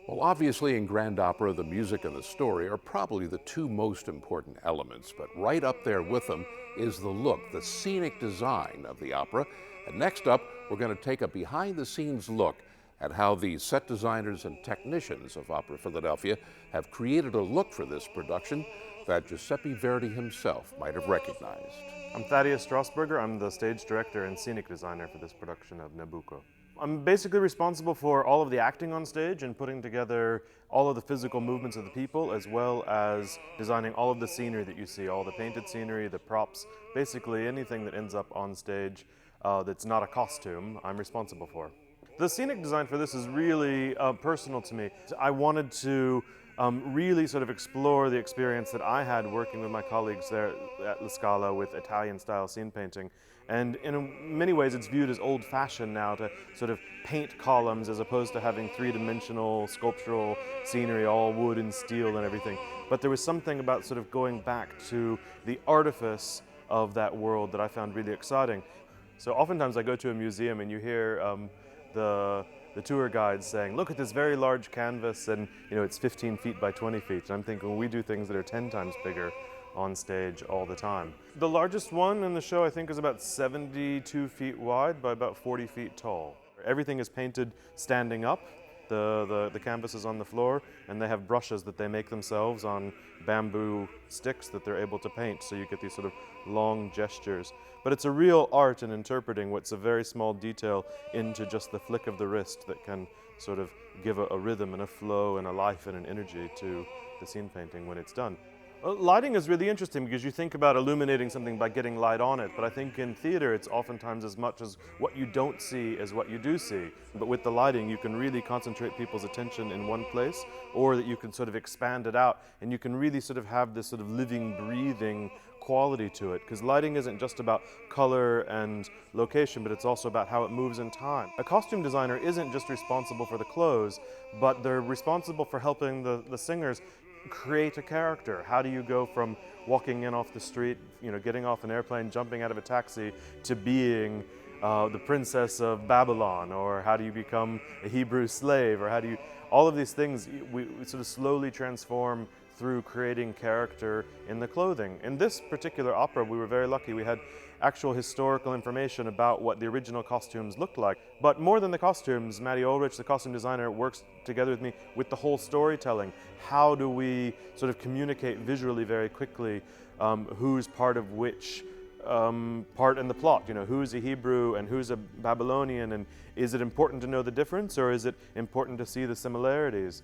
Well, obviously, in grand opera, the music and the story are probably the two most important elements, but right up there with them is the look, the scenic design of the opera. And next up, we're going to take a behind the scenes look at how the set designers and technicians of Opera Philadelphia have created a look for this production that Giuseppe Verdi himself might have recognized. I'm Thaddeus Strasburger. I'm the stage director and scenic designer for this production of Nabucco. I'm basically responsible for all of the acting on stage and putting together all of the physical movements of the people, as well as designing all of the scenery that you see, all the painted scenery, the props, basically anything that ends up on stage that's not a costume, I'm responsible for. The scenic design for this is really personal to me. I wanted to really sort of explore the experience that I had working with my colleagues there at La Scala with Italian-style scene painting. And in many ways it's viewed as old-fashioned now to sort of paint columns as opposed to having three-dimensional sculptural scenery, all wood and steel and everything. But there was something about sort of going back to the artifice of that world that I found really exciting. So oftentimes I go to a museum and you hear the tour guides saying, look at this very large canvas and it's 15 feet by 20 feet. And I'm thinking, we do things that are 10 times bigger on stage all the time. The largest one in the show I think is about 72 feet wide by about 40 feet tall. Everything is painted standing up. The canvas is on the floor and they have brushes that they make themselves on bamboo sticks that they're able to paint, so you get these sort of long gestures. But it's a real art in interpreting what's a very small detail into just the flick of the wrist that can sort of give a rhythm and a flow and a life and an energy to the scene painting when it's done. Lighting is really interesting because you think about illuminating something by getting light on it, but I think in theater it's oftentimes as much as what you don't see as what you do see. But with the lighting you can really concentrate people's attention in one place, or that you can sort of expand it out and you can really sort of have this sort of living, breathing quality to it, because lighting isn't just about color and location, but it's also about how it moves in time. A costume designer isn't just responsible for the clothes, but they're responsible for helping the singers create a character. How do you go from walking in off the street, getting off an airplane, jumping out of a taxi, to being the princess of Babylon? Or how do you become a Hebrew slave? Or how do you, all of these things we sort of slowly transform through creating character in the clothing. In this particular opera, we were very lucky. We had actual historical information about what the original costumes looked like. But more than the costumes, Maddie Ulrich, the costume designer, works together with me with the whole storytelling. How do we sort of communicate visually very quickly who's part of which part in the plot? Who's a Hebrew and who's a Babylonian, and is it important to know the difference, or is it important to see the similarities?